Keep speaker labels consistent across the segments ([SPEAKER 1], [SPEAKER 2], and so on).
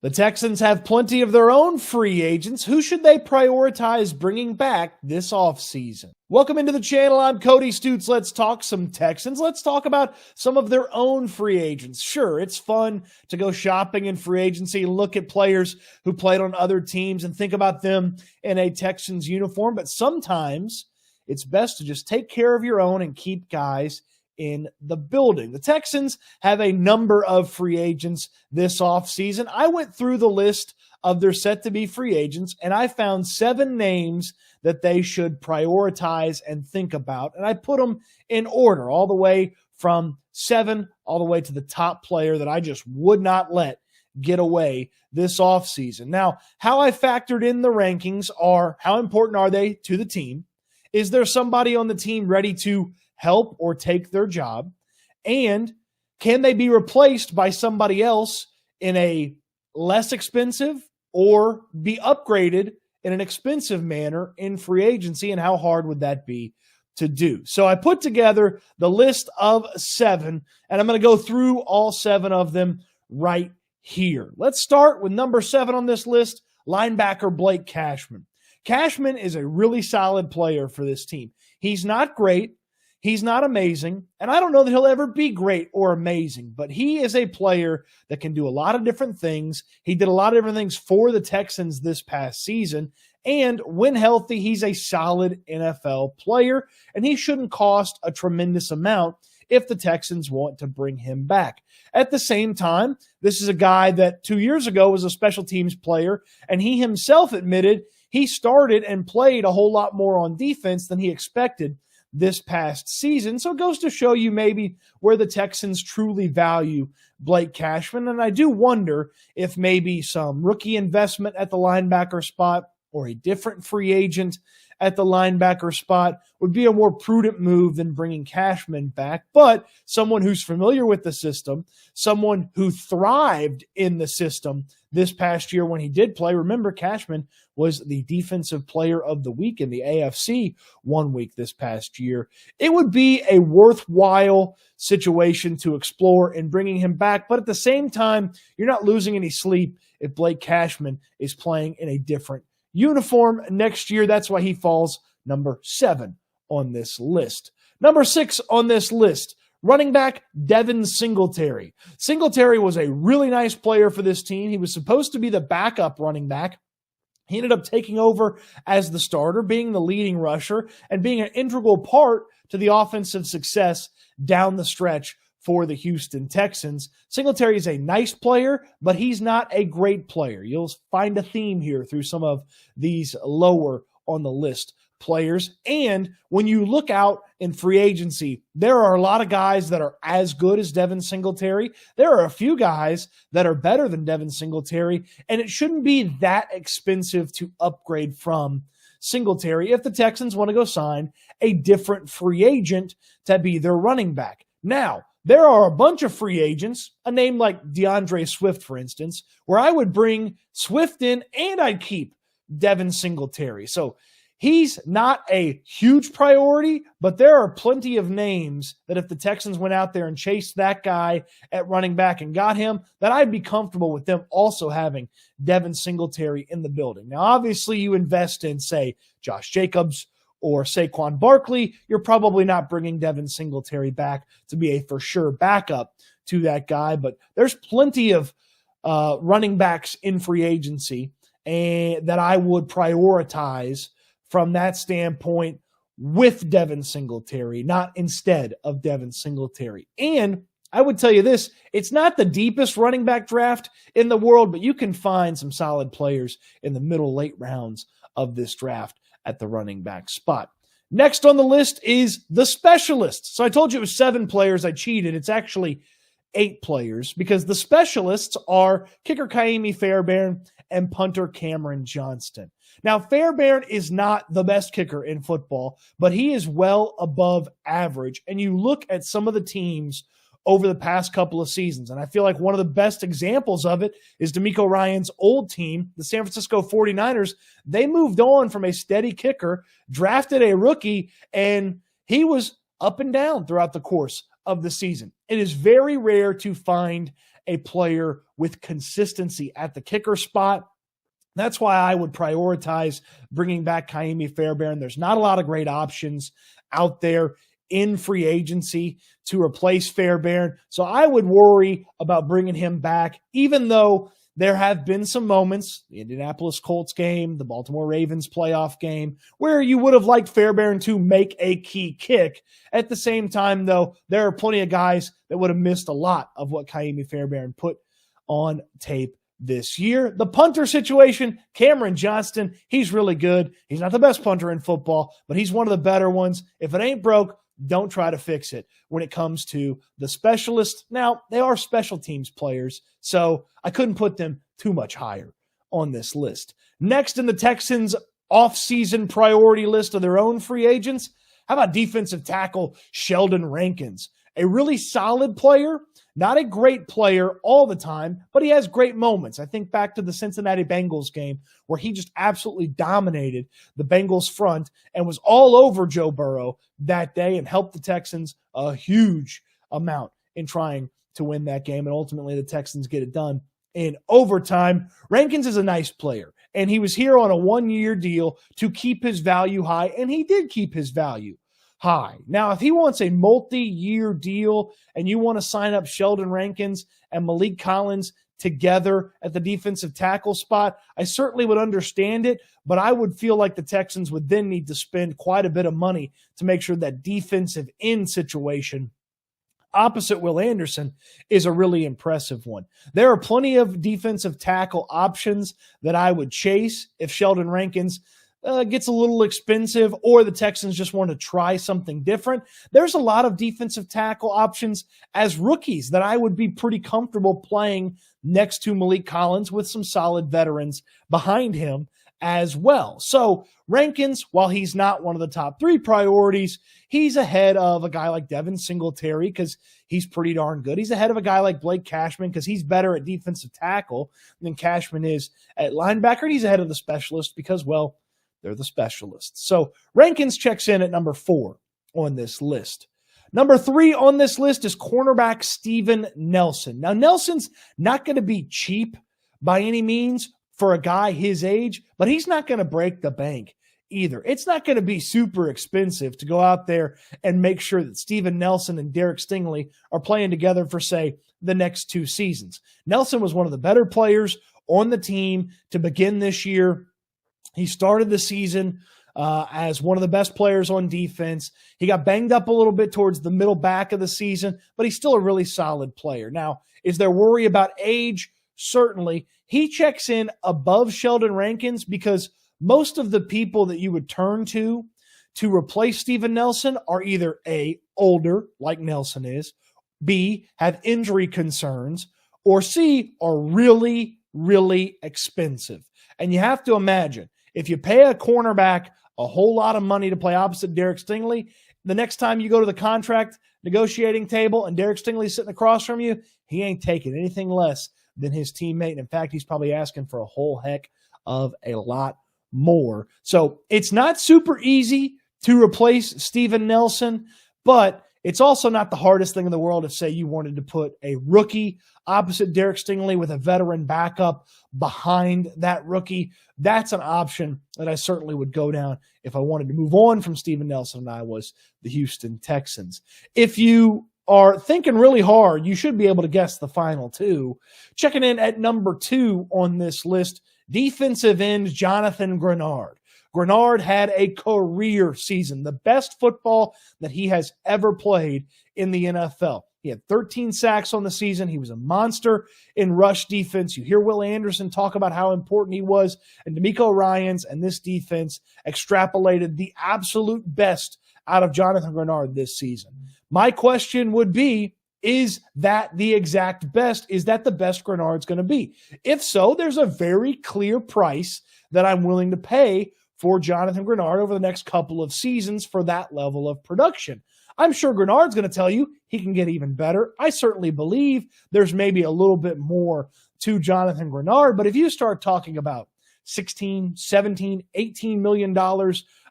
[SPEAKER 1] The Texans have plenty of their own free agents. Who should they prioritize bringing back this offseason? Welcome into the channel. I'm Cody Stoots. Let's talk some Texans. Let's talk about some of their own free agents. Sure, it's fun to go shopping in free agency and look at players who played on other teams and think about them in a Texans uniform, but sometimes it's best to just take care of your own and keep guys in the building. The Texans have a number of free agents this offseason. I went through the list of their set-to-be free agents, and I found 7 names that they should prioritize and think about, and I put them in order, all the way from 7 all the way to the top player that I just would not let get away this offseason. Now, how I factored in the rankings are, how important are they to the team? Is there somebody on the team ready to help or take their job? And can they be replaced by somebody else in a less expensive or be upgraded in an expensive manner in free agency? And how hard would that be to do? So I put together the list of 7, and I'm going to go through all 7 of them right here. Let's start with number 7 on this list, linebacker Blake Cashman. Cashman is a really solid player for this team. He's not great. He's not amazing, and I don't know that he'll ever be great or amazing, but he is a player that can do a lot of different things. He did a lot of different things for the Texans this past season, and when healthy, he's a solid NFL player, and he shouldn't cost a tremendous amount if the Texans want to bring him back. At the same time, this is a guy that 2 years ago was a special teams player, and he himself admitted he started and played a whole lot more on defense than he expected this past season. So it goes to show you maybe where the Texans truly value Blake Cashman. And I do wonder if maybe some rookie investment at the linebacker spot or a different free agent at the linebacker spot would be a more prudent move than bringing Cashman back. But someone who's familiar with the system, someone who thrived in the system this past year when he did play. Remember, Cashman was the defensive player of the week in the AFC 1 week this past year. It would be a worthwhile situation to explore in bringing him back. But at the same time, you're not losing any sleep if Blake Cashman is playing in a different uniform next year. That's why he falls number 7 on this list. Number 6 on this list, running back Devin Singletary. Singletary was a really nice player for this team. He was supposed to be the backup running back. He ended up taking over as the starter, being the leading rusher, and being an integral part to the offensive success down the stretch for the Houston Texans. Singletary is a nice player, but he's not a great player. You'll find a theme here through some of these lower on the list players. And when you look out in free agency, there are a lot of guys that are as good as Devin Singletary. There are a few guys that are better than Devin Singletary, and it shouldn't be that expensive to upgrade from Singletary if the Texans want to go sign a different free agent to be their running back. Now, there are a bunch of free agents, a name like DeAndre Swift, for instance, where I would bring Swift in and I'd keep Devin Singletary. So he's not a huge priority, but there are plenty of names that if the Texans went out there and chased that guy at running back and got him, that I'd be comfortable with them also having Devin Singletary in the building. Now, obviously, you invest in, say, Josh Jacobs or Saquon Barkley, you're probably not bringing Devin Singletary back to be a for sure backup to that guy, but there's plenty of running backs in free agency and that I would prioritize from that standpoint with Devin Singletary, not instead of Devin Singletary. And I would tell you this, it's not the deepest running back draft in the world, but you can find some solid players in the middle, late rounds of this draft at the running back spot. Next on the list is the specialists. So I told you it was 7 players. I cheated. It's actually 8 players because the specialists are kicker Kaimi Fairbairn and punter Cameron Johnston. Now, Fairbairn is not the best kicker in football, but he is well above average. And you look at some of the teams over the past couple of seasons, and I feel like one of the best examples of it is DeMeco Ryans' old team, the San Francisco 49ers. They moved on from a steady kicker, drafted a rookie, and he was up and down throughout the course of the season. It is very rare to find a player with consistency at the kicker spot. That's why I would prioritize bringing back Ka'imi Fairbairn. There's not a lot of great options out there in free agency to replace Fairbairn. So I would worry about bringing him back, even though there have been some moments, the Indianapolis Colts game, the Baltimore Ravens playoff game, where you would have liked Fairbairn to make a key kick. At the same time, though, there are plenty of guys that would have missed a lot of what Ka'imi Fairbairn put on tape this year. The punter situation, Cameron Johnston, he's really good. He's not the best punter in football, but he's one of the better ones. If it ain't broke, don't try to fix it when it comes to the specialists. Now, they are special teams players, so I couldn't put them too much higher on this list. Next in the Texans' offseason priority list of their own free agents, how about defensive tackle Sheldon Rankins? A really solid player, not a great player all the time, but he has great moments. I think back to the Cincinnati Bengals game where he just absolutely dominated the Bengals front and was all over Joe Burrow that day and helped the Texans a huge amount in trying to win that game. And ultimately the Texans get it done in overtime. Rankins is a nice player, and he was here on a one-year deal to keep his value high, and he did keep his value high. Now, if he wants a multi-year deal and you want to sign up Sheldon Rankins and Malik Collins together at the defensive tackle spot, I certainly would understand it, but I would feel like the Texans would then need to spend quite a bit of money to make sure that defensive end situation opposite Will Anderson is a really impressive one. There are plenty of defensive tackle options that I would chase if Sheldon Rankins gets a little expensive or the Texans just want to try something different. There's a lot of defensive tackle options as rookies that I would be pretty comfortable playing next to Malik Collins with some solid veterans behind him as well. So Rankins, while he's not one of the top three priorities, he's ahead of a guy like Devin Singletary because he's pretty darn good. He's ahead of a guy like Blake Cashman because he's better at defensive tackle than Cashman is at linebacker. And he's ahead of the specialists because, well, they're the specialists. So Rankins checks in at number 4 on this list. Number 3 on this list is cornerback Steven Nelson. Now, Nelson's not going to be cheap by any means for a guy his age, but he's not going to break the bank either. It's not going to be super expensive to go out there and make sure that Steven Nelson and Derek Stingley are playing together for, say, the next 2 seasons. Nelson was one of the better players on the team to begin this year. He started the season as one of the best players on defense. He got banged up a little bit towards the middle back of the season, but he's still a really solid player. Now, is there worry about age? Certainly. He checks in above Sheldon Rankins because most of the people that you would turn to replace Steven Nelson are either A, older, like Nelson is, B, have injury concerns, or C, are really, really expensive. And you have to imagine, if you pay a cornerback a whole lot of money to play opposite Derek Stingley, the next time you go to the contract negotiating table and Derek Stingley's sitting across from you, he ain't taking anything less than his teammate. And in fact, he's probably asking for a whole heck of a lot more. So it's not super easy to replace Steven Nelson, but it's also not the hardest thing in the world if, say, you wanted to put a rookie opposite Derek Stingley with a veteran backup behind that rookie. That's an option that I certainly would go down if I wanted to move on from Steven Nelson and I was the Houston Texans. If you are thinking really hard, you should be able to guess the final 2. Checking in at number 2 on this list, defensive end Jonathan Greenard. Greenard had a career season, the best football that he has ever played in the NFL. He had 13 sacks on the season. He was a monster in rush defense. You hear Will Anderson talk about how important he was, and DeMeco Ryans and this defense extrapolated the absolute best out of Jonathan Greenard this season. My question would be, is that the exact best? Is that the best Greenard's going to be? If so, there's a very clear price that I'm willing to pay for Jonathan Greenard over the next couple of seasons for that level of production. I'm sure Greenard's going to tell you he can get even better. I certainly believe there's maybe a little bit more to Jonathan Greenard, but if you start talking about $16, $17, $18 million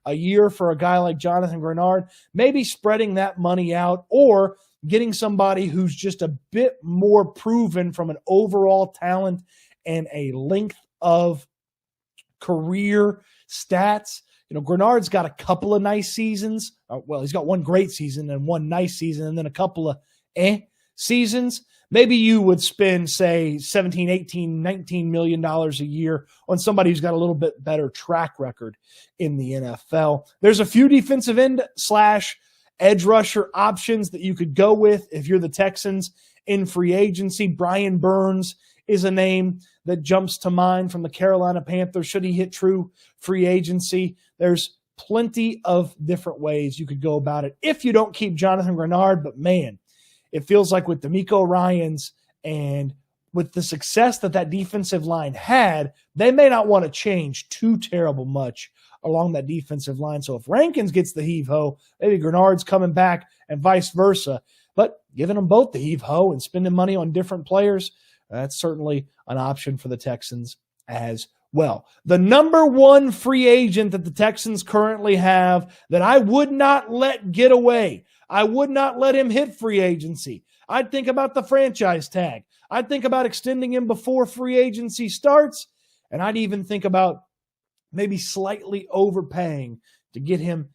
[SPEAKER 1] a year for a guy like Jonathan Greenard, maybe spreading that money out or getting somebody who's just a bit more proven from an overall talent and a length of career stats. Greenard's got a couple of nice seasons. Well, he's got one great season and one nice season and then a couple of seasons. Maybe you would spend, say, $17, $18, $19 million a year on somebody who's got a little bit better track record in the NFL. There's a few defensive end / edge rusher options that you could go with if you're the Texans in free agency. Brian Burns is a name that jumps to mind from the Carolina Panthers. Should he hit true free agency? There's plenty of different ways you could go about it if you don't keep Jonathan Greenard. But man, it feels like with DeMeco Ryans and with the success that defensive line had, they may not want to change too terrible much along that defensive line. So if Rankins gets the heave-ho, maybe Greenard's coming back and vice versa. But giving them both the heave-ho and spending money on different players, that's certainly an option for the Texans as well. The number one free agent that the Texans currently have that I would not let get away, I would not let him hit free agency. I'd think about the franchise tag. I'd think about extending him before free agency starts, and I'd even think about maybe slightly overpaying to get him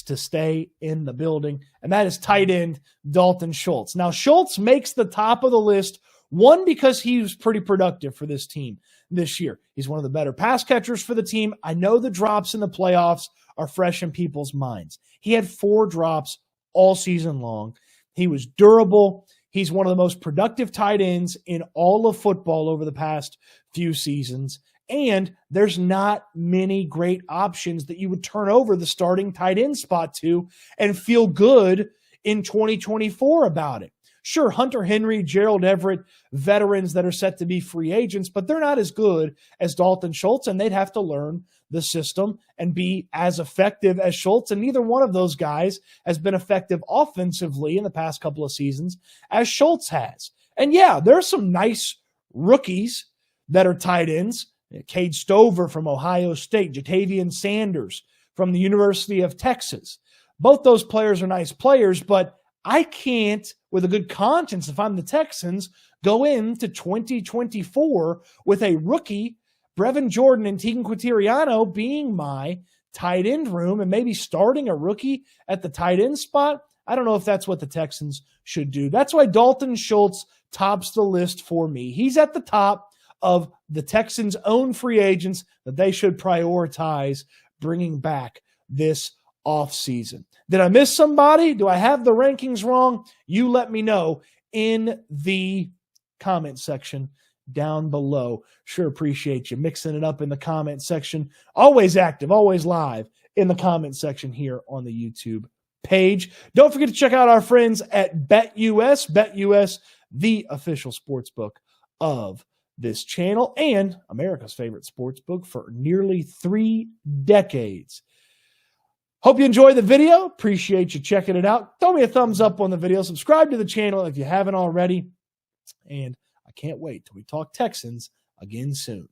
[SPEAKER 1] to stay in the building, and that is tight end Dalton Schultz. Now, Schultz makes the top of the list, one, because he was pretty productive for this team this year. He's one of the better pass catchers for the team. I know the drops in the playoffs are fresh in people's minds. He had 4 drops all season long. He was durable. He's one of the most productive tight ends in all of football over the past few seasons. And there's not many great options that you would turn over the starting tight end spot to and feel good in 2024 about it. Sure, Hunter Henry, Gerald Everett, veterans that are set to be free agents, but they're not as good as Dalton Schultz, and they'd have to learn the system and be as effective as Schultz. And neither one of those guys has been effective offensively in the past couple of seasons as Schultz has. And yeah, there's some nice rookies that are tight ends. Cade Stover from Ohio State, Jatavian Sanders from the University of Texas. Both those players are nice players, but I can't, with a good conscience, if I'm the Texans, go into 2024 with a rookie, Brevin Jordan and Tegan Quintiriano, being my tight end room and maybe starting a rookie at the tight end spot. I don't know if that's what the Texans should do. That's why Dalton Schultz tops the list for me. He's at the top of the Texans' own free agents that they should prioritize bringing back this offseason. Did I miss somebody? Do I have the rankings wrong? You let me know in the comment section down below. Sure appreciate you mixing it up in the comment section. Always active, always live in the comment section here on the YouTube page. Don't forget to check out our friends at BetUS. BetUS, the official sportsbook of this channel and America's favorite sportsbook for nearly 3 decades. Hope you enjoyed the video. Appreciate you checking it out. Throw me a thumbs up on the video. Subscribe to the channel if you haven't already. And I can't wait till we talk Texans again soon.